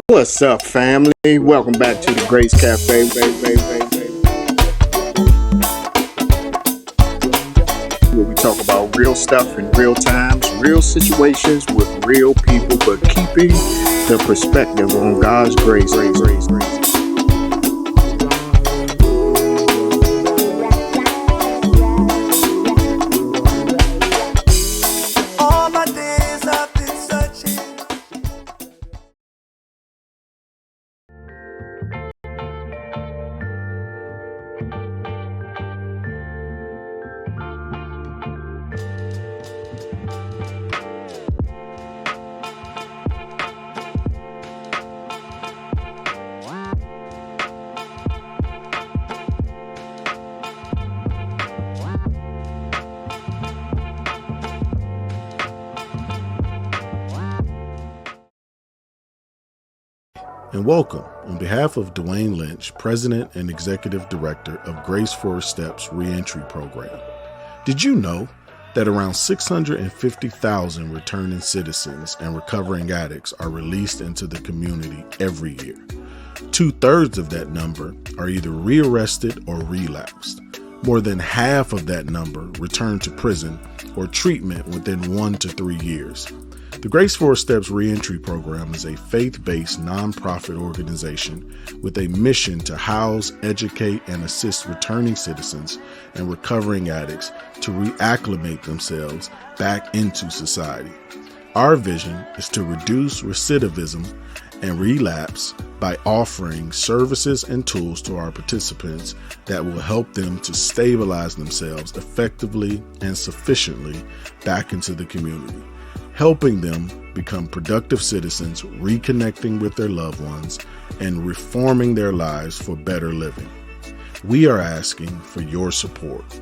What's up, family? Welcome back to the Grace Cafe, where we talk about real stuff in real times, real situations with real people, but keeping the perspective on God's grace. All my days I've been searching. And welcome on behalf of Dwayne Lynch, President and Executive Director of Grace 4 Steps Reentry Program. Did you know that around 650,000 returning citizens and recovering addicts are released into the community every year? 2/3 of that number are either rearrested or relapsed. More than half of that number return to prison or treatment within 1 to 3 years. The Grace 4 Steps Reentry Program is a faith-based nonprofit organization with a mission to house, educate, and assist returning citizens and recovering addicts to reacclimate themselves back into society. Our vision is to reduce recidivism and relapse by offering services and tools to our participants that will help them to stabilize themselves effectively and sufficiently back into the community, helping them become productive citizens, reconnecting with their loved ones, and reforming their lives for better living. We are asking for your support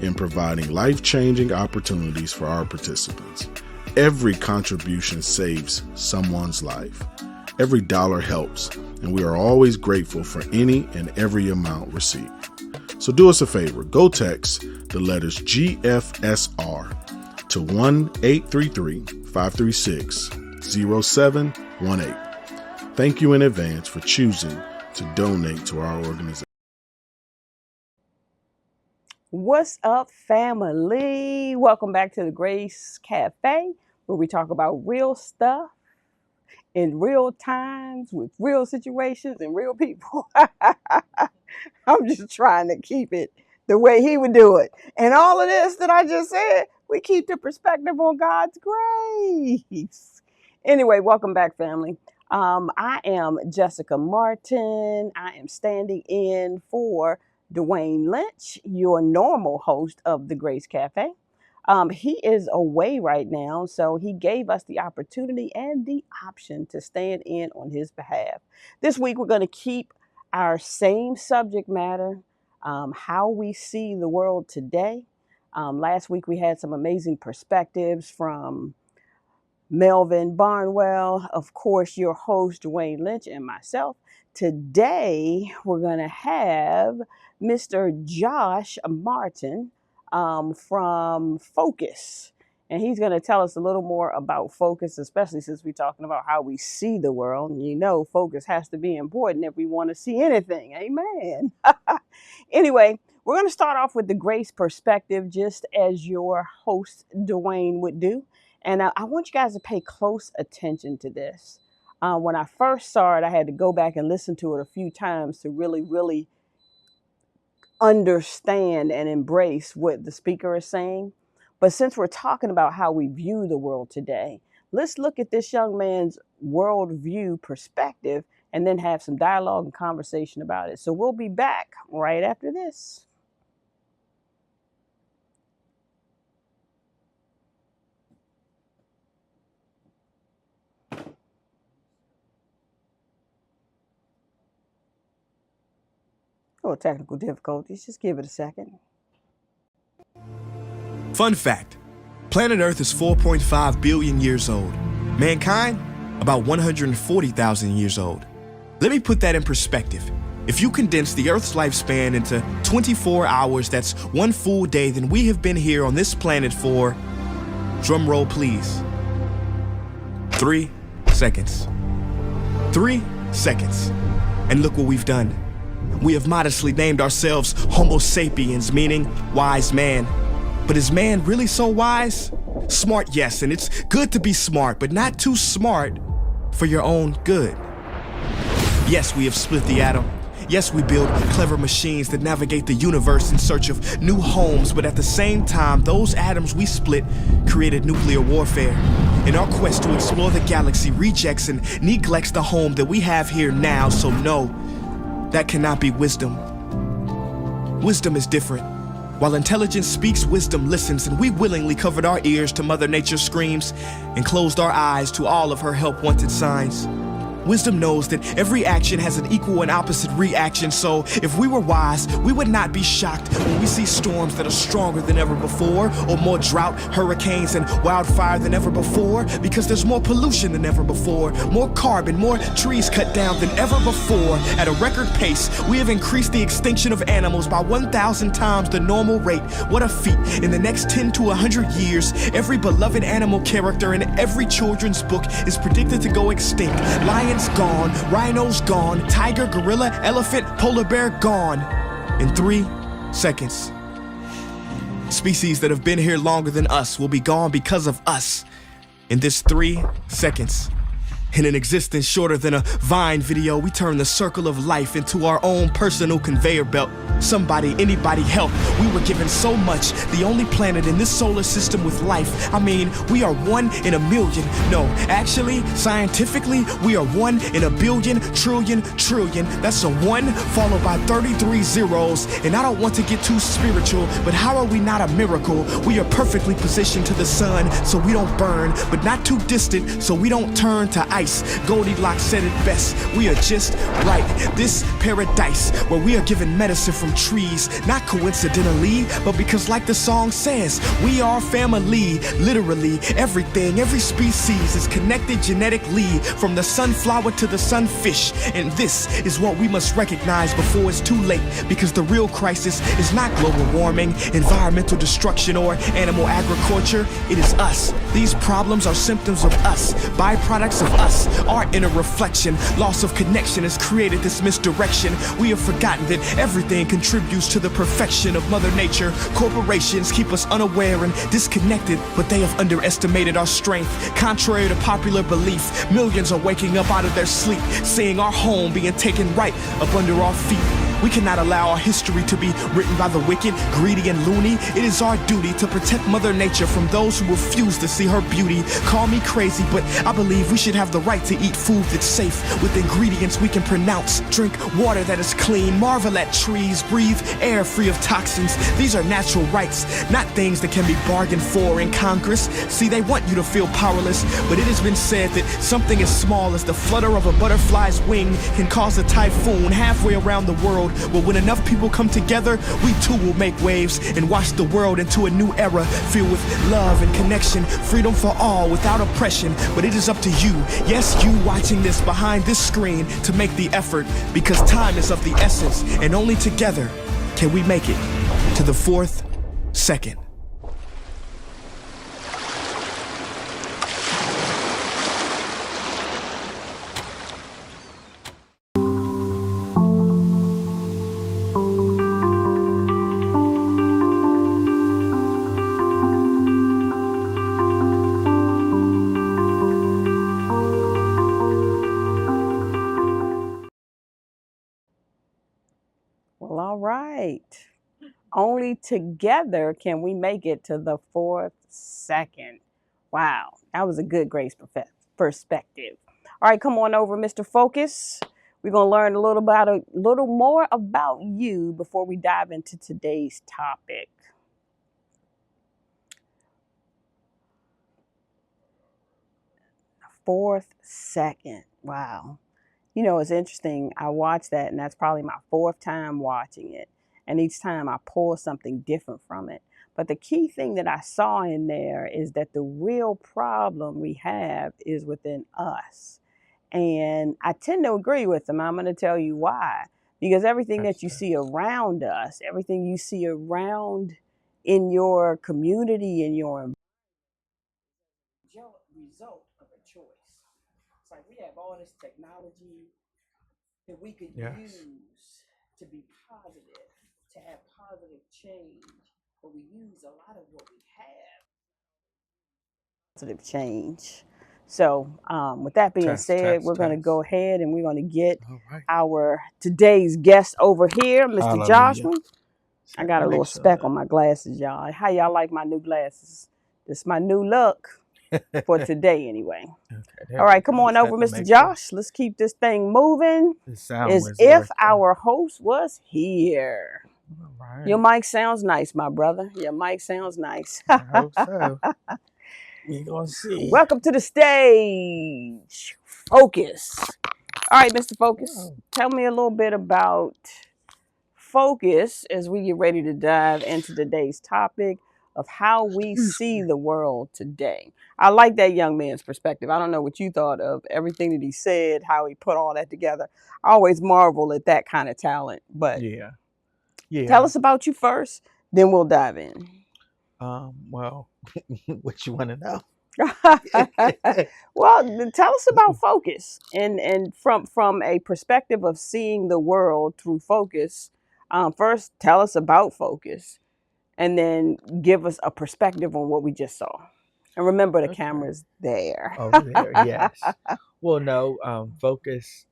in providing life-changing opportunities for our participants. Every contribution saves someone's life. Every dollar helps, and we are always grateful for any and every amount received. So do us a favor, go text the letters GFSR to 1-833-536-0718. Thank you in advance for choosing to donate to our organization. What's up, family? Welcome back to the Grace Cafe, where we talk about real stuff in real times with real situations and real people. I'm just trying to keep it the way he would do it. And all of this that I just said, we keep the perspective on God's grace. Anyway, welcome back, family. I am Jessica Martin. I am standing in for Dwayne Lynch, your normal host of the Grace Cafe. He is away right now, so he gave us the opportunity and the option to stand in on his behalf. This week, we're going to keep our same subject matter, how we see the world today. Last week, we had some amazing perspectives from Melvin Barnwell, of course, your host, Dwayne Lynch, and myself. Today, we're going to have Mr. Josh Martin from Focus. And he's going to tell us a little more about focus, especially since we're talking about how we see the world. And you know, focus has to be important if we want to see anything. Amen. Anyway, we're going to start off with the grace perspective, just as your host, Dwayne, would do. And I want you guys to pay close attention to this. When I first saw it, I had to go back and listen to it a few times to really understand and embrace what the speaker is saying. But since we're talking about how we view the world today, let's look at this young man's worldview perspective and then have some dialogue and conversation about it. So we'll be back right after this. Oh, technical difficulties. Just give it a second. Fun fact, planet Earth is 4.5 billion years old. Mankind, about 140,000 years old. Let me put that in perspective. If you condense the Earth's lifespan into 24 hours, that's one full day, then we have been here on this planet for, drum roll please, 3 seconds. 3 seconds. And look what we've done. We have modestly named ourselves Homo sapiens, meaning wise man. But is man really so wise? Smart, yes, and it's good to be smart, but not too smart for your own good. Yes, we have split the atom. Yes, we build clever machines that navigate the universe in search of new homes, but at the same time, those atoms we split created nuclear warfare. In our quest to explore the galaxy, rejects and neglects the home that we have here now, so no, that cannot be wisdom. Wisdom is different. While intelligence speaks, wisdom listens, and we willingly covered our ears to Mother Nature's screams and closed our eyes to all of her help-wanted signs. Wisdom knows that every action has an equal and opposite reaction, so if we were wise, we would not be shocked when we see storms that are stronger than ever before, or more drought, hurricanes, and wildfire than ever before, because there's more pollution than ever before, more carbon, more trees cut down than ever before. At a record pace, we have increased the extinction of animals by 1,000 times the normal rate. What a feat. In the next 10 to 100 years, every beloved animal character in every children's book is predicted to go extinct. Lions gone, rhinos gone, tiger, gorilla, elephant, polar bear gone. In 3 seconds. Species that have been here longer than us will be gone because of us. In this 3 seconds. In an existence shorter than a Vine video, we turn the circle of life into our own personal conveyor belt. Somebody, anybody help. We were given so much, the only planet in this solar system with life. I mean, we are 1 in a million. No, actually, scientifically, we are 1 in a billion, trillion. That's a 1 followed by 33 zeros. And I don't want to get too spiritual, but how are we not a miracle? We are perfectly positioned to the sun so we don't burn, but not too distant so we don't turn to ice. Goldilocks said it best. We are just right. This paradise where we are given medicine from trees, not coincidentally, but because like the song says, we are family. Literally, everything, every species is connected genetically, from the sunflower to the sunfish. And this is what we must recognize before it's too late, because the real crisis is not global warming, environmental destruction, or animal agriculture. It is us. These problems are symptoms of us, byproducts of us. Our inner reflection, loss of connection has created this misdirection. We have forgotten that everything contributes to the perfection of Mother Nature. Corporations keep us unaware and disconnected, but they have underestimated our strength. Contrary to popular belief, millions are waking up out of their sleep, seeing our home being taken right up under our feet. We cannot allow our history to be written by the wicked, greedy, and loony. It is our duty to protect Mother Nature from those who refuse to see her beauty. Call me crazy, but I believe we should have the right to eat food that's safe, with ingredients we can pronounce. Drink water that is clean, marvel at trees, breathe air free of toxins. These are natural rights, not things that can be bargained for in Congress. See, they want you to feel powerless, but it has been said that something as small as the flutter of a butterfly's wing can cause a typhoon halfway around the world. But when enough people come together, we too will make waves and wash the world into a new era filled with love and connection, freedom for all without oppression. But it is up to you, yes, you watching this behind this screen, to make the effort, because time is of the essence, and only together can we make it to the 4th second. Well, all right. Only together can we make it to the 4th second. Wow, that was a good Grace perspective. All right, come on over, Mr. Focus. We're going to learn a little more about you before we dive into today's topic. The 4th second. Wow. You know, it's interesting. I watched that, and that's probably my 4th time watching it. And each time I pull something different from it. But the key thing that I saw in there is that the real problem we have is within us. And I tend to agree with them. I'm going to tell you why. Because everything that you see around us, everything you see around in your community, in your result of a choice. It's like we have all this technology that we could Yes. use to be positive, to have positive change, but we use a lot of what we have. Positive change. So, with that being said, we're going to go ahead and we're going to get our today's guest over here, Mr. Hallelujah. Joshua. I got a little Make sure speck that- on my glasses, y'all. How y'all like my new glasses? This is my new look for today, anyway. Okay, All right, come we go. on Just over, had to Mr. make sure Josh. Let's keep this thing moving. the sound As was if working. our host was here. All right. Your mic sounds nice, my brother. Your mic sounds nice. I hope so. We gonna see. Welcome to the stage. Focus. All right, Mr. Focus. Oh. Tell me a little bit about focus as we get ready to dive into today's topic of how we see the world today. I like that young man's perspective. I don't know what you thought of everything that he said, how he put all that together. I always marvel at that kind of talent. But Yeah. tell us about you first, then we'll dive in. Well, what you want to know? Well, tell us about focus and from a perspective of seeing the world through focus. First, tell us about focus, and then give us a perspective on what we just saw. And remember, the Okay. camera's there. Over there, yes. Well, no, focus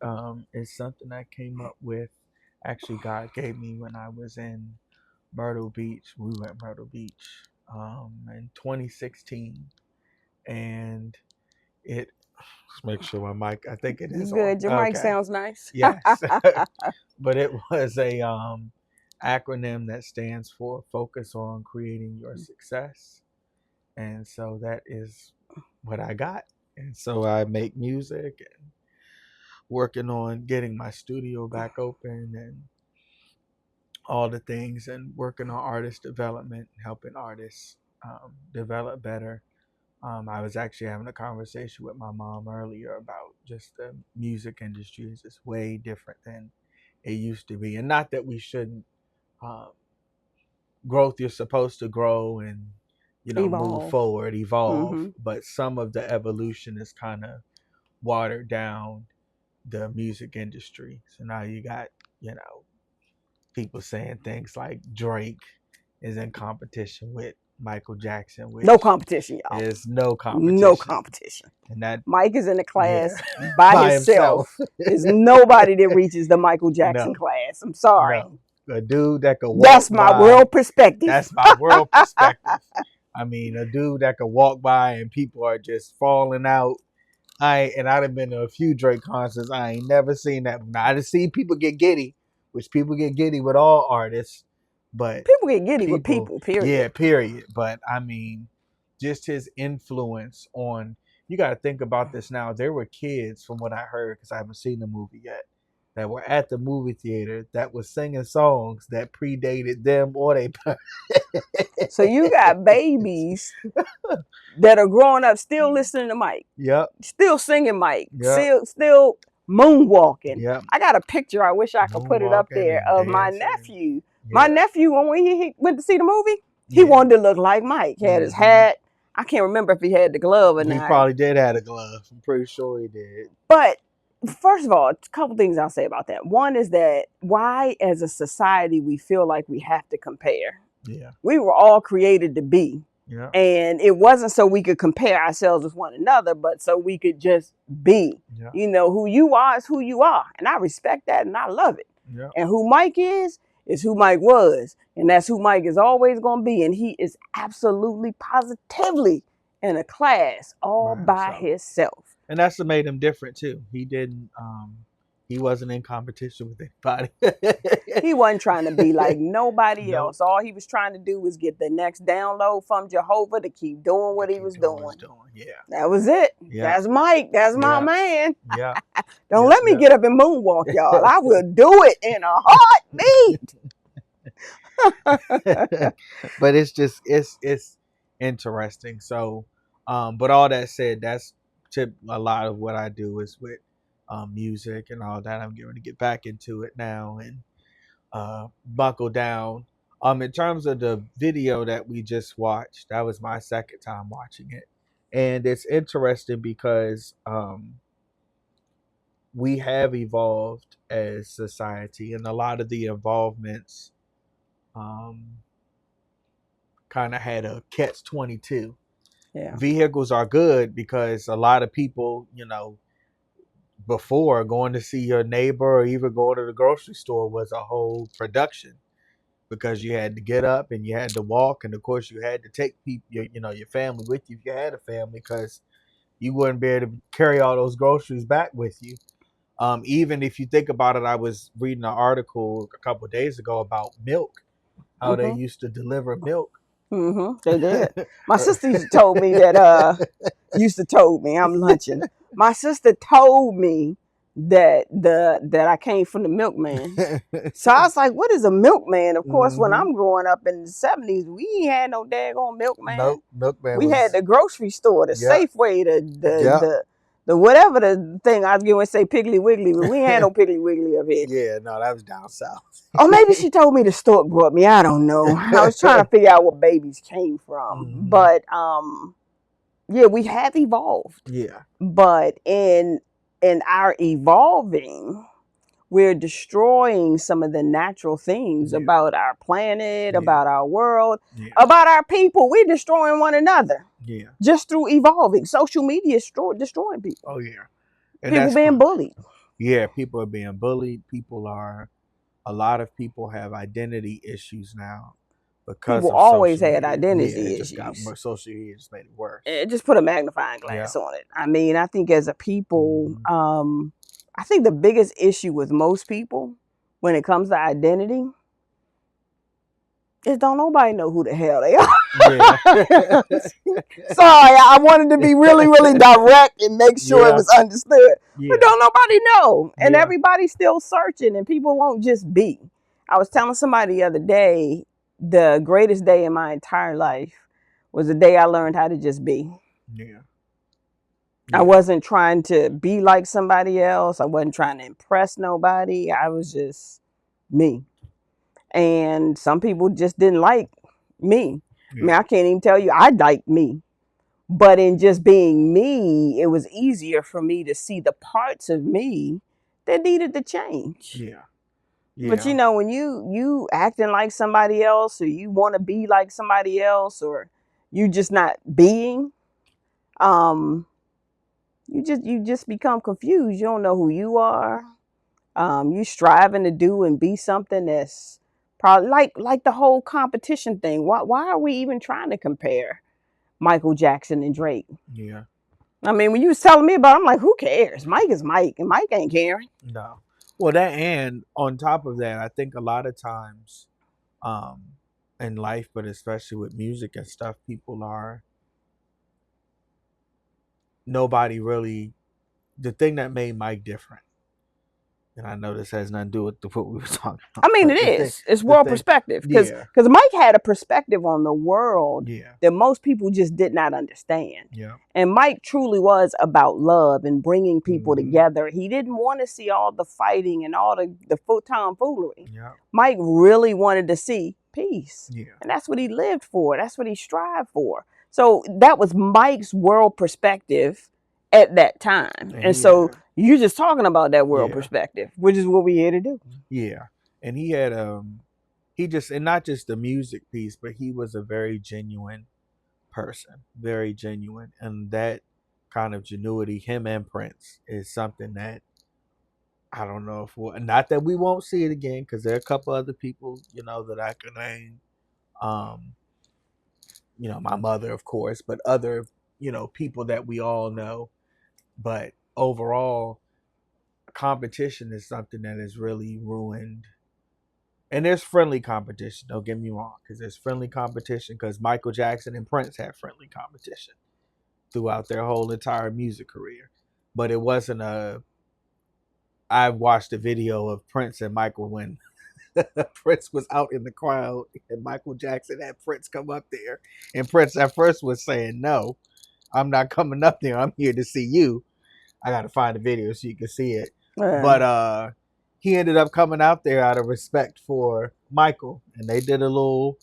is something I came up with. Actually, God gave me when I was in Myrtle Beach. We were at Myrtle Beach in 2016, and it. Let's make sure my mic. I think it is Good. on. Your mic Okay. sounds nice. Yes, but it was a acronym that stands for Focus on Creating Your Success, and so that is what I got. And so I make music and working on getting my studio back open and all the things, and working on artist development, helping artists develop better. I was actually having a conversation with my mom earlier about just the music industry is just way different than it used to be. And not that we shouldn't. Growth, you're supposed to grow and move forward, evolve. Mm-hmm. But some of the evolution is kind of watered down the music industry. So now you got people saying things like Drake is in competition with Michael Jackson, which No competition, y'all. is no competition. No competition. And that Mike is in the class by by himself. There's nobody that reaches the Michael Jackson No. class. I'm sorry. No. A dude that could walk That's my by, world perspective. That's my world perspective. I mean, a dude that could walk by and people are just falling out. I'd have been to a few Drake concerts. I ain't never seen that. Now, I just see people get giddy, which people get giddy with all artists. But People get giddy with people, period. Yeah, period. But I mean, just his influence on, you got to think about this now. There were kids, from what I heard, because I haven't seen the movie yet, that were at the movie theater that was singing songs that predated them or they. So you got babies that are growing up still listening to Mike. Yep. Still singing Mike. Yep. Still moonwalking. Yep. I got a picture. I wish I could put it up Moonwalking there and of my dancing. nephew. Yeah. My nephew, when he went to see the movie, he Yeah. wanted to look like Mike. He had his hat. I can't remember if he had the glove or He not. probably did have a glove. I'm pretty sure he did. But first of all, a couple things I'll say about that. One is that why, as a society, we feel like we have to compare. Yeah. We were all created to be. Yeah. And it wasn't so we could compare ourselves with one another, but so we could just be. Yeah. Who you are is who you are. And I respect that and I love it. Yeah. And who Mike is who Mike was. And that's who Mike is always going to be. And he is absolutely, positively in a class all by himself. And that's what made him different too. He didn't he wasn't in competition with anybody. He wasn't trying to be like nobody Nope. else. All he was trying to do was get the next download from Jehovah to keep doing what he was doing. Yeah. That was it. Yeah. That's Mike. That's my Yeah. man. Yeah. Don't Yeah, let me yeah. get up and moonwalk, y'all. I will do it in a heartbeat. But it's interesting. So but all that said, that's a lot of what I do is with music and all that. I'm getting to get back into it now and buckle down. In terms of the video that we just watched, that was my second time watching it. And it's interesting because we have evolved as society, and a lot of the involvements kind of had a catch-22. Yeah. Vehicles are good because a lot of people, before going to see your neighbor or even going to the grocery store was a whole production, because you had to get up and you had to walk, and of course you had to take people, your family with you if you had a family, because you wouldn't be able to carry all those groceries back with you. Even if you think about it, I was reading an article a couple of days ago about milk, how they used to deliver milk. They did. My sister told me that I'm lunching. My sister told me that I came from the milkman. So I was like, what is a milkman? Of course, when I'm growing up in the 70s, we ain't had no daggone milkman. Nope, milkman we had the grocery store, the Safeway, the whatever the thing I was going to say Piggly Wiggly, but we ain't had no Piggly Wiggly up here. Yeah, no, that was down south. Or maybe she told me the stork brought me. I don't know. I was trying to figure out where babies came from. But yeah, we have evolved. Yeah. But in our evolving, we're destroying some of the natural things about our planet, about our world, about our people. We're destroying one another. Yeah. Just through evolving. Social media is destroying people. Oh, yeah. And people being bullied. Yeah, people are being bullied. A lot of people have identity issues now. Because people always had identity issues. Social media just made it worse. It just put a magnifying glass on it. I mean, I think as a people, I think the biggest issue with most people when it comes to identity is don't nobody know who the hell they are. Yeah. Sorry, I wanted to be really, really direct and make sure it was understood. But don't nobody know. And everybody's still searching, and people won't just be. I was telling somebody the other day, the greatest day in my entire life was the day I learned how to just be. Yeah. I wasn't trying to be like somebody else. I wasn't trying to impress nobody. I was just me. And some people just didn't like me. I mean, I can't even tell you I liked me. But in just being me, it was easier for me to see the parts of me that needed to change. Yeah. But when you acting like somebody else, or you want to be like somebody else, or you just not being, you just become confused. You don't know who you are. You striving to do and be something that's probably like the whole competition thing. Why are we even trying to compare Michael Jackson and Drake? Yeah. I mean, when you was telling me about it, I'm like, who cares? Mike is Mike, and Mike ain't caring. No. Well, that, and on top of that, I think a lot of times in life, but especially with music and stuff, nobody really, the thing that made Mike different, and I know this has nothing to do with what we were talking about. I mean, it's world perspective, because Mike had a perspective on the world that most people just did not understand. Yeah. And Mike truly was about love and bringing people together. He didn't want to see all the fighting and all the tomfoolery. Yeah. Mike really wanted to see peace. Yeah. And that's what he lived for. That's what he strived for. So that was Mike's world perspective at that time. And so you're just talking about that world perspective, which is what we're here to do. Yeah. And he had and not just the music piece, but he was a very genuine person, very genuine. And that kind of genuity, him and Prince, is something that I don't know if not that we won't see it again, because there are a couple other people, that I can name. My mother, of course, but other, people that we all know. But overall, competition is something that has really ruined. And there's friendly competition, don't get me wrong, because there's friendly competition, because Michael Jackson and Prince had friendly competition throughout their whole entire music career. But it wasn't I watched a video of Prince and Michael when Prince was out in the crowd and Michael Jackson had Prince come up there. And Prince at first was saying, no, I'm not coming up there. I'm here to see you. I got to find the video so you can see it. But he ended up coming out there out of respect for Michael. And they did a little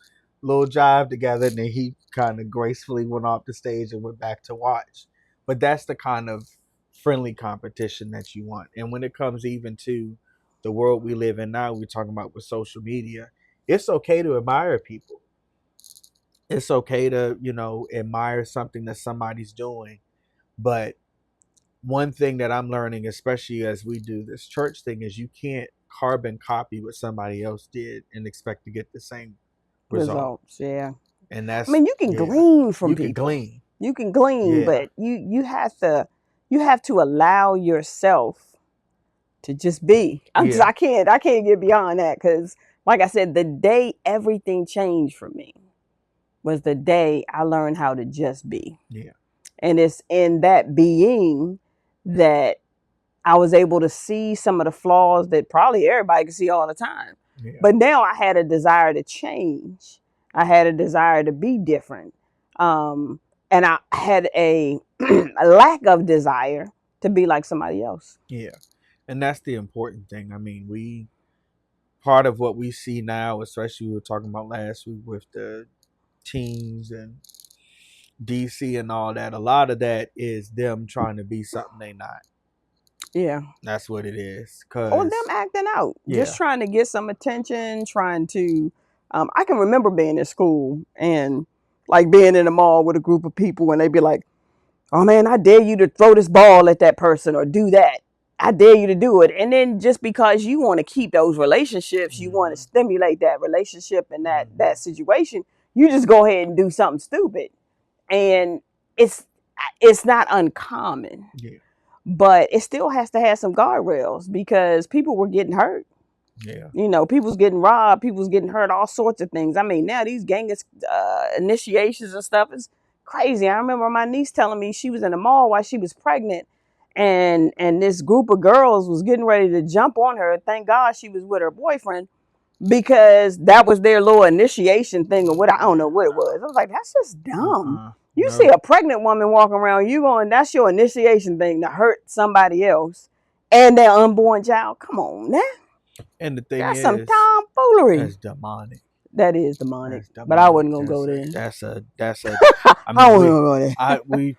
jive together. And then he kind of gracefully went off the stage and went back to watch. But that's the kind of friendly competition that you want. And when it comes even to the world we live in now, we're talking about with social media, it's okay to admire people. It's okay to, admire something that somebody's doing. But one thing that I'm learning, especially as we do this church thing, is you can't carbon copy what somebody else did and expect to get the same result. Results, yeah. And that's, I mean, you can glean from you people. can glean. You can glean, Yeah. but you have to allow yourself to just be. I can't get beyond that, because, like I said, the day everything changed for me was the day I learned how to just be. Yeah. And it's in that being that I was able to see some of the flaws that probably everybody can see all the time. Yeah. But now I had a desire to change. I had a desire to be different. And I had a lack of desire to be like somebody else. Yeah. And that's the important thing. I mean, part of what we see now, especially we were talking about last week with the teens and DC and all that, a lot of that is them trying to be something they not. Yeah. That's what it is. Or them acting out. Yeah. Just trying to get some attention, trying to... I can remember being in school and like being in the mall with a group of people, and they'd be like, oh man, I dare you to throw this ball at that person or do that. I dare you to do it. And then just because you want to keep those relationships, you want to stimulate that relationship and that situation, you just go ahead and do something stupid. And it's not uncommon. Yeah. But it still has to have some guardrails, because people were getting hurt. Yeah. People's getting robbed, people's getting hurt, all sorts of things. I mean, now these gang initiations and stuff is crazy. I remember my niece telling me she was in the mall while she was pregnant, and this group of girls was getting ready to jump on her. Thank God she was with her boyfriend, because that was their little initiation thing, or what, I don't know what it was. I was like, that's just dumb. You see a pregnant woman walking around, that's your initiation thing, to hurt somebody else and their unborn child. Come on now. And the thing That's is, some tomfoolery. that's demonic. That is demonic. But I wasn't gonna go there. That's a I wasn't gonna go there.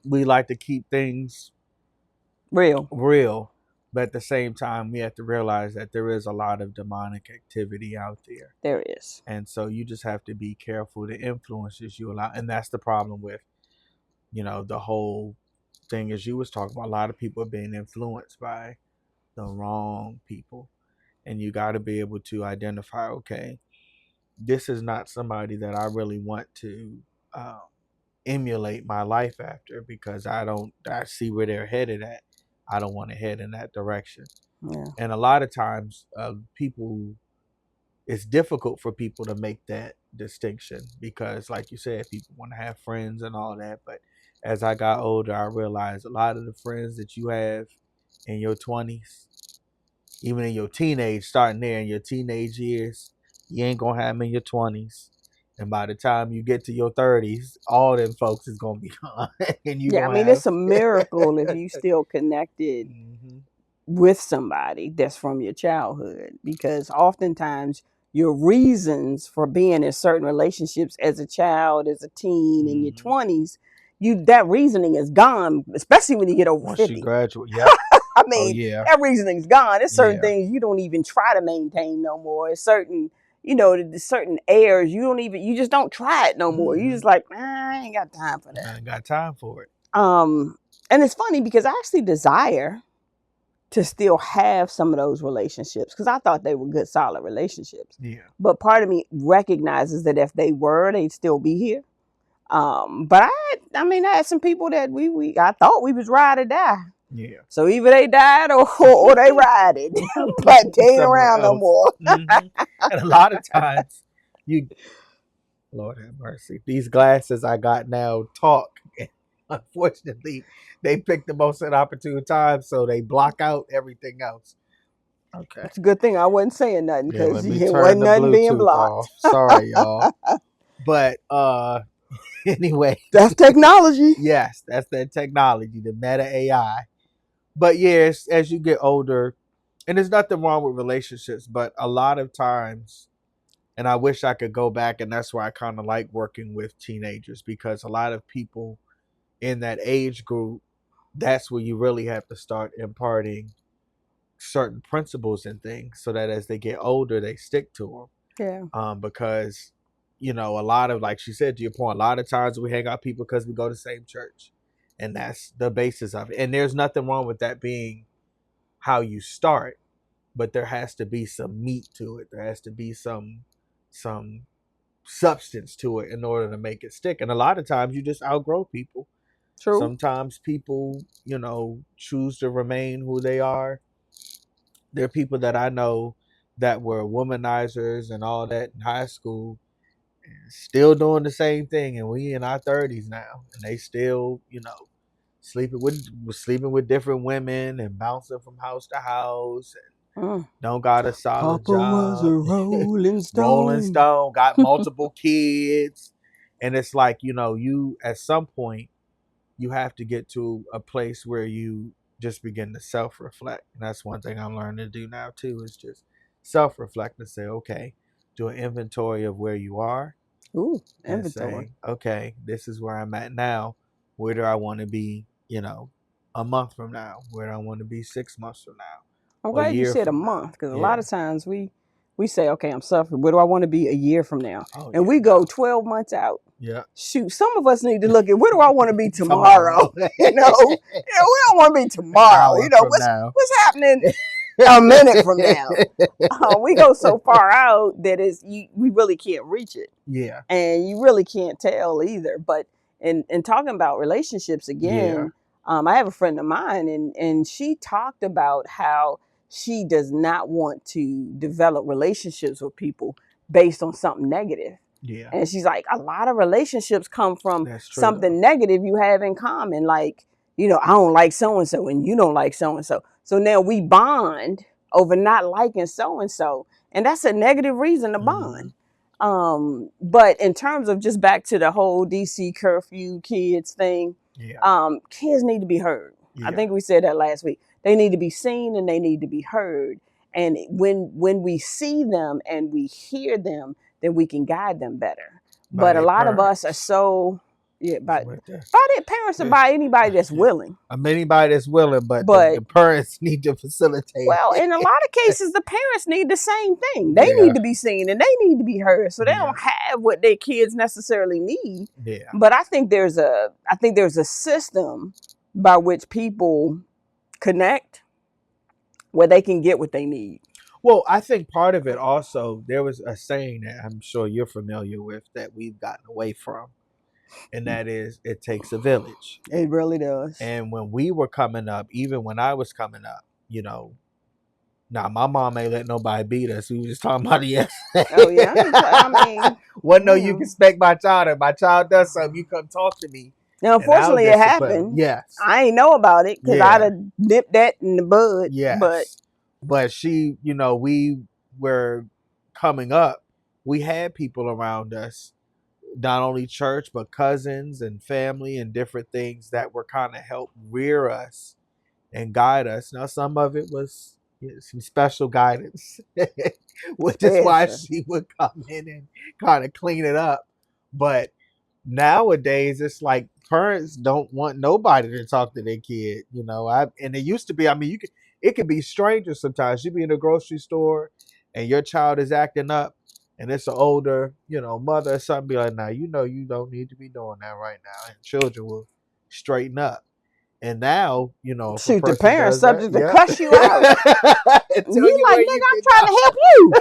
We like to keep things real, but at the same time we have to realize that there is a lot of demonic activity out there. There is. And so you just have to be careful the influences you allow. And that's the problem with, the whole thing, as you was talking about. A lot of people are being influenced by the wrong people. And you got to be able to identify, okay, this is not somebody that I really want to emulate my life after, because I see where they're headed at. I don't want to head in that direction. Yeah. And a lot of times it's difficult for people to make that distinction, because like you said, people want to have friends and all that. But as I got older, I realized a lot of the friends that you have in your 20s, even in your starting there in your teenage years, you ain't going to have them in your 20s. And by the time you get to your 30s, all them folks is going to be gone. And it's a miracle if you still connected with somebody that's from your childhood, because oftentimes your reasons for being in certain relationships as a child, as a teen, in your 20s, that reasoning is gone, especially when you get over 50. Once you graduate, yeah. I mean, that reasoning's gone. There's certain things you don't even try to maintain no more. It's certain, certain airs you just don't try it no more. You just like, I ain't got time for that. I ain't got time for it. And it's funny because I actually desire to still have some of those relationships, because I thought they were good, solid relationships. Yeah. But part of me recognizes that if they were, they'd still be here. But I had some people that I thought we was ride or die. Yeah. So either they died or they rided, but they ain't around no more. And a lot of times, Lord have mercy, these glasses I got now talk. And unfortunately, they pick the most inopportune time, so they block out everything else. Okay. It's a good thing I wasn't saying nothing, because it wasn't nothing being blocked. Sorry, y'all. But anyway. That's technology. Yes, that's that technology, the meta AI. But yes, as you get older, and there's nothing wrong with relationships, but a lot of times, and I wish I could go back, and that's why I kind of like working with teenagers, because a lot of people in that age group that's where you really have to start imparting certain principles and things so that as they get older, they stick to them. Yeah. Because, a lot of, like she said, to your point, a lot of times we hang out people because we go to the same church. And that's the basis of it. And there's nothing wrong with that being how you start, but there has to be some meat to it. There has to be some substance to it in order to make it stick. And a lot of times you just outgrow people. True. Sometimes people, choose to remain who they are. There are people that I know that were womanizers and all that in high school, and still doing the same thing, and we in our 30s now, and they still, sleeping with different women and bouncing from house to house, and don't got a solid Papa job. was a Rolling Stone. Rolling Stone, got multiple kids, and it's like, you at some point you have to get to a place where you just begin to self-reflect. And that's one thing I'm learning to do now too, is just self-reflect and say, okay, do an inventory of where you are. Ooh, and inventory. say, okay, this is where I'm at now. Where do I want to be, a month from now? Where do I want to be 6 months from now? I'm glad you said a month, because a lot of times we say, okay, I'm suffering. Where do I want to be a year from now? And we go 12 months out. Yeah. Shoot, some of us need to look at, where do I want to be tomorrow? We don't want to be tomorrow. What's happening a minute from now? We go so far out that we really can't reach it. Yeah. And you really can't tell either. But in talking about relationships again, I have a friend of mine, and she talked about how she does not want to develop relationships with people based on something negative. Yeah. And she's like, a lot of relationships come from something negative you have in common. Like, I don't like so-and-so and you don't like so-and-so. So now we bond over not liking so-and-so. And that's a negative reason to bond. But in terms of just back to the whole DC curfew kids thing, kids need to be heard. Yeah. I think we said that last week. They need to be seen and they need to be heard. And when we see them and we hear them, then we can guide them better. But a lot of us are so, by their parents or by anybody that's willing. Anybody that's willing, but the parents need to facilitate. Well, in a lot of cases, the parents need the same thing. They need to be seen and they need to be heard. So they don't have what their kids necessarily need. Yeah. But I think there's a system by which people connect where they can get what they need. Well, I think part of it also, there was a saying that I'm sure you're familiar with that we've gotten away from, and that is, it takes a village. It really does. And when we were coming up, even when I was coming up, now my mom ain't let nobody beat us. We were just talking about it yesterday. Oh, yeah. I mean, no, you can expect my child. If my child does something, you come talk to me. Now, unfortunately, it happened. Yes. I ain't know about it because I'd have nipped that in the bud. Yes. But she, we were coming up. We had people around us, not only church, but cousins and family and different things that were kind of help rear us and guide us. Now, some of it was some special guidance, which is why she would come in and kind of clean it up. But nowadays, it's like parents don't want nobody to talk to their kid. And it used to be, it could be strangers sometimes. You be in a grocery store and your child is acting up and it's an older, mother or something, be like, now, you don't need to be doing that right now. And children will straighten up. And now, shoot, the parents subject to cuss you out. You like, nigga, I'm trying to help you.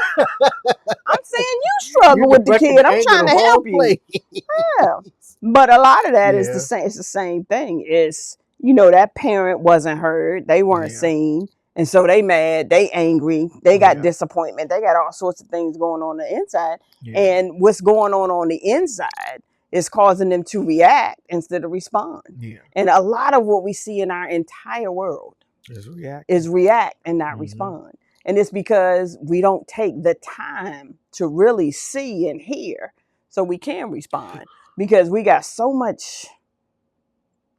I'm saying you struggle with the kid. I'm trying to help you. Yeah. But a lot of that is the same. It's the same thing. It's, that parent wasn't heard. They weren't seen. And so they mad. They angry. They got disappointment. They got all sorts of things going on the inside. Yeah. And what's going on the inside is causing them to react instead of respond. Yeah. And a lot of what we see in our entire world is react and not respond. And it's because we don't take the time to really see and hear so we can respond. Because we got so much,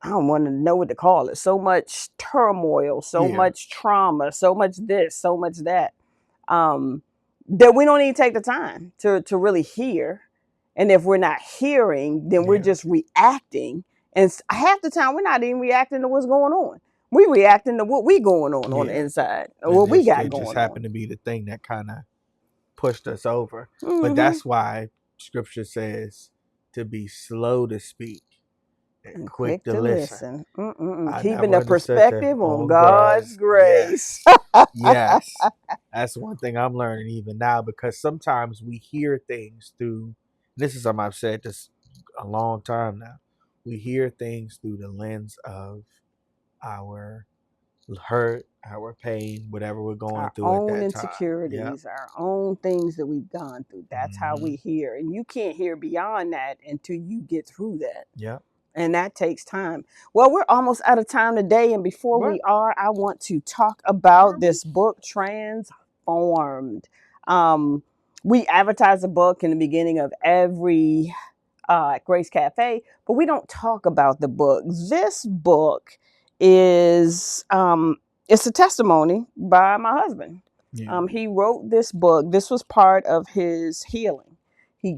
I don't want to know what to call it, so much turmoil, so much trauma, so much this, so much that, that we don't even take the time to really hear. And if we're not hearing, then we're just reacting And half the time, we're not even reacting to what's going on. We reacting to what we going on the Yeah. inside, or And what we got it just going happened on. to be the thing that kind of pushed us over. But Mhm. that's why scripture says to be slow to speak and quick to listen. I Keeping never the understood the perspective on on God's grace. grace. Yes. That's one thing I'm learning even now, because sometimes we hear things through, this is something I've said this a long time now. We hear things through the lens of our hurt, our pain, whatever we're going Our through at own that time. Yep. insecurities, our own things that we've gone through. That's how we hear. And you can't hear beyond that until you get through that. Yep. And that takes time. Well, we're almost out of time today. And before What? we are, I want to talk about this book, Transformed. We advertise the book in the beginning of every Grace Cafe, but we don't talk about the book. This book is it's a testimony by my husband. Yeah. He wrote this book. This was part of his healing.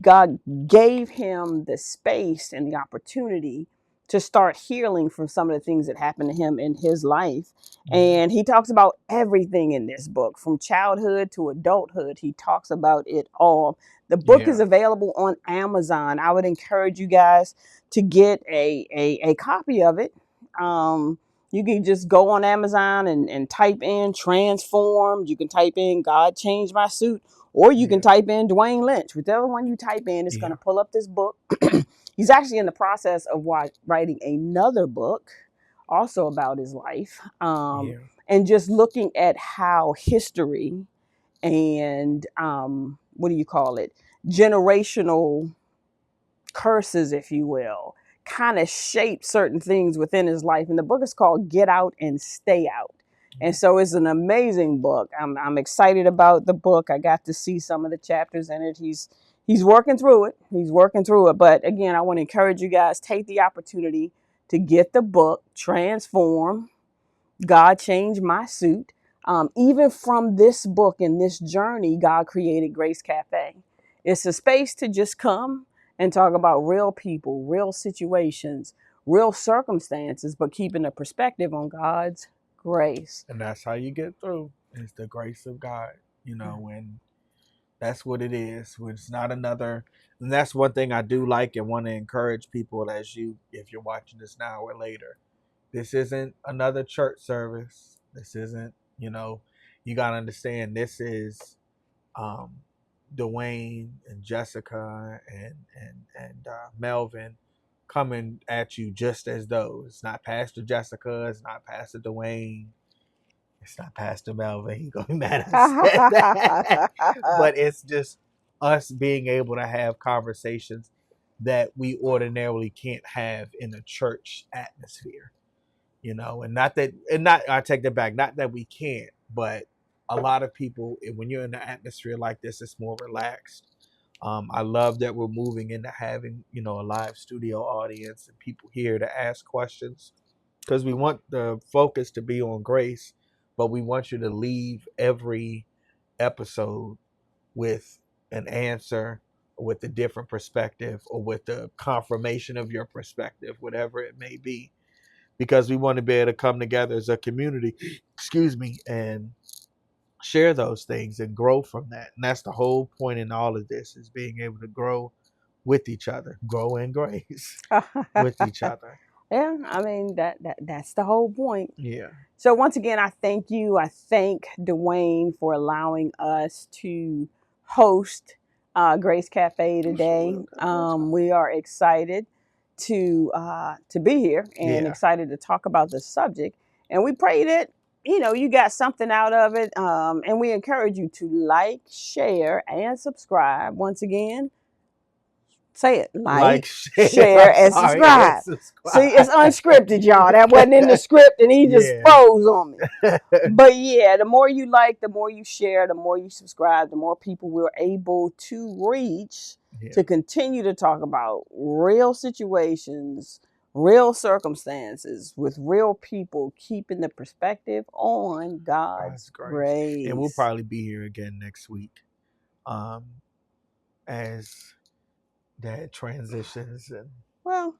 God gave him the space and the opportunity to start healing from some of the things that happened to him in his life. And he talks about everything in this book, from childhood to adulthood. He talks about it all. The book is available on Amazon. I would encourage you guys to get a copy of it. You can just go on Amazon and type in Transformed. You can type in God Changed My Suit, or you can type in Dwayne Lynch. Whichever one you type in, it's going to pull up this book. He's actually in the process of writing another book, also about his life, and just looking at how history and what do you call it? Generational curses, if you will, kind of shaped certain things within his life. And the book is called Get Out and Stay Out. And so it's an amazing book. I'm excited about the book. I got to see some of the chapters in it. He's working through it. He's working through it. But again, I want to encourage you guys, take the opportunity to get the book, Transform, God Changed My Suit. Even from this book and this journey, God created Grace Cafe. It's a space to just come and talk about real people, real situations, real circumstances, but keeping a perspective on God's grace. And that's how you get through. It's the grace of God. You know, when that's what it is. It's not another. And that's one thing I do like and want to encourage people, if you're watching this now or later. This isn't another church service. This isn't, you got to understand, this is Dwayne and Jessica and Melvin coming at you just as though. It's not Pastor Jessica. It's not Pastor Dwayne. It's not Pastor Melvin. He's going to be mad I said that. But it's just us being able to have conversations that we ordinarily can't have in a church atmosphere. And I take that back. Not that we can't, but a lot of people, when you're in an atmosphere like this, it's more relaxed. I love that we're moving into having, a live studio audience and people here to ask questions, because we want the focus to be on grace, but we want you to leave every episode with an answer, with a different perspective, or with the confirmation of your perspective, whatever it may be, because we want to be able to come together as a community, and share those things and grow from that. And that's the whole point in all of this, is being able to grow with each other, grow in grace with each other. Yeah, I mean, that's the whole point. Yeah. So once again, I thank you. I thank Dwayne for allowing us to host Grace Cafe today. We are excited to be here and excited to talk about the subject. And we pray that you got something out of it. And we encourage you to like, share, and subscribe. Once again, say it. Like, share, and subscribe. See, it's unscripted, y'all. That wasn't in the script, and he just froze on me. But yeah, the more you like, the more you share, the more you subscribe, the more people we're able to reach to continue to talk about real situations, real circumstances with real people, keeping the perspective on God's grace. And we'll probably be here again next week as that transitions. And well,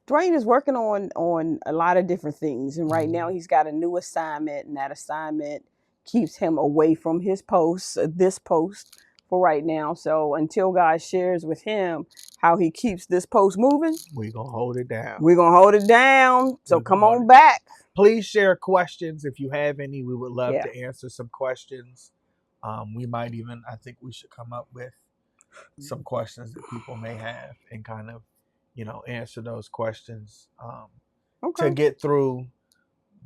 Dwayne is working on a lot of different things, and right now he's got a new assignment, and that assignment keeps him away from his post, this post for right now. So until God shares with him how he keeps this post moving, We're going to hold it down. we're gonna hold it down. So We're come gonna hold on it back. Please share questions if you have any. We would love Yeah. to answer some questions. We might even, I think we should come up with some questions that people may have and kind of, answer those questions Okay. to get through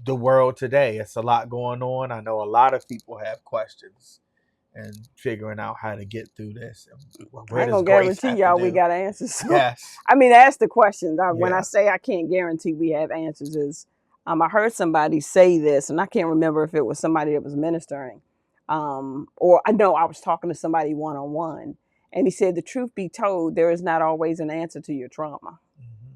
the world today. It's a lot going on. I know a lot of people have questions and figuring out how to get through this. And I ain't gonna guarantee y'all we got answers. Yes. I mean, ask the questions. When Yeah. I say I can't guarantee we have answers, is I heard somebody say this, and I can't remember if it was somebody that was ministering, or I know I was talking to somebody one-on-one, and he said, the truth be told, there is not always an answer to your trauma. Mhm.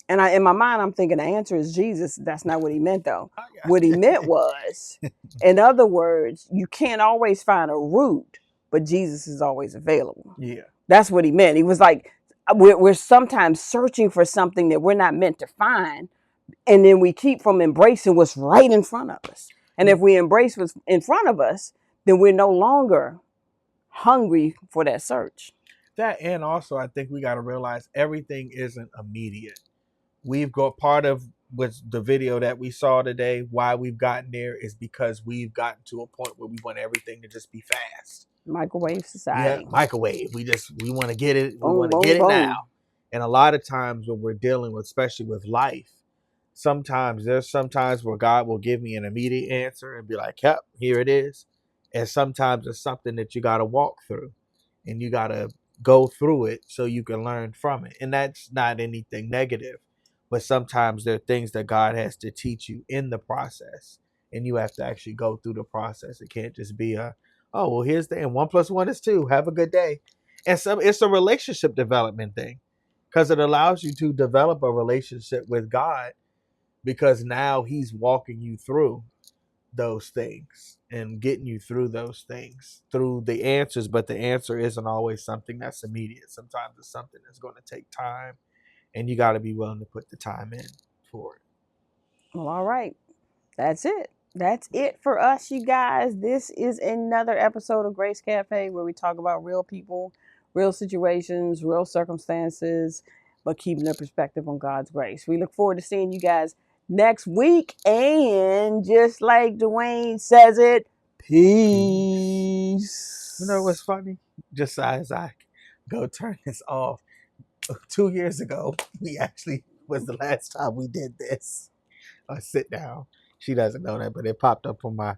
And in my mind, I'm thinking the answer is Jesus. That's not what he meant, though. Oh, yeah. What he meant was, in other words, you can't always find a route, but Jesus is always available. Yeah. That's what he meant. He was like, we're sometimes searching for something that we're not meant to find, and then we keep from embracing what's right in front of us. And if we embrace what's in front of us, then we're no longer hungry for that search. That, and also I think we got to realize everything isn't immediate. We've got part of with the video that we saw today, why we've gotten there is because we've gotten to a point where we want everything to just be fast. Microwave society. Yeah, microwave. We want to get it. We Boom, want to boom, get it boom. now. And a lot of times when we're dealing with, especially with life, there's sometimes where God will give me an immediate answer and be like, yep, here it is. And sometimes it's something that you got to walk through and you got to go through it so you can learn from it. And that's not anything negative, but sometimes there are things that God has to teach you in the process, and you have to actually go through the process. It can't just be oh, well, here's the, and 1 + 1 is 2. Have a good day. And so it's a relationship development thing, because it allows you to develop a relationship with God, because now he's walking you through those things and getting you through those things, through the answers. But the answer isn't always something that's immediate. Sometimes it's something that's going to take time, and you got to be willing to put the time in for it. Well, all right. That's it. That's it for us, you guys. This is another episode of Grace Cafe, where we talk about real people, real situations, real circumstances, but keeping the perspective on God's grace. We look forward to seeing you guys next week. And just like Dwayne says it, peace. You know what's funny? Just as I go turn this off, 2 years ago, we actually was the last time we did this. Sit down. She doesn't know that, but it popped up on my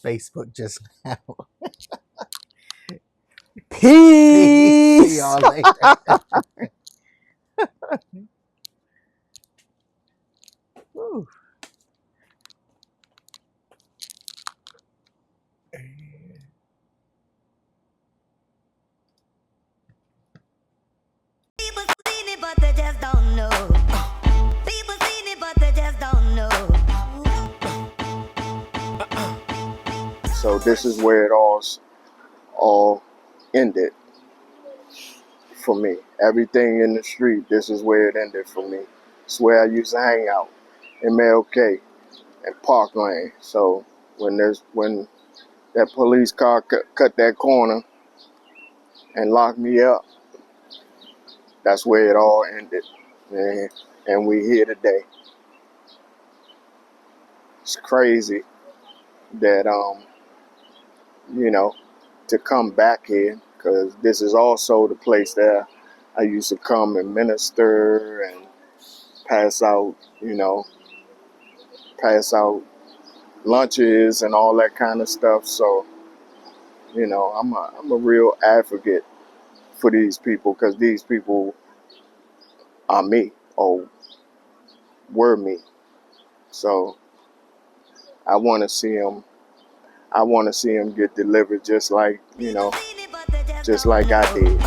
Facebook just now. Peace. See y'all later. Woo. People seen it, but they just don't know. People seen it, but they just don't know. So this is where it all ended for me. Everything in the street, this is where it ended for me. It's where I used to hang out, MLK and Park Lane. So when that police car cut that corner and locked me up, that's where it all ended. And we here today. It's crazy that to come back here, because this is also the place that I used to come and minister and pass out lunches and all that kind of stuff. So, I'm a real advocate for these people, because these people are me, or were me. So I want to see them get delivered just like I did.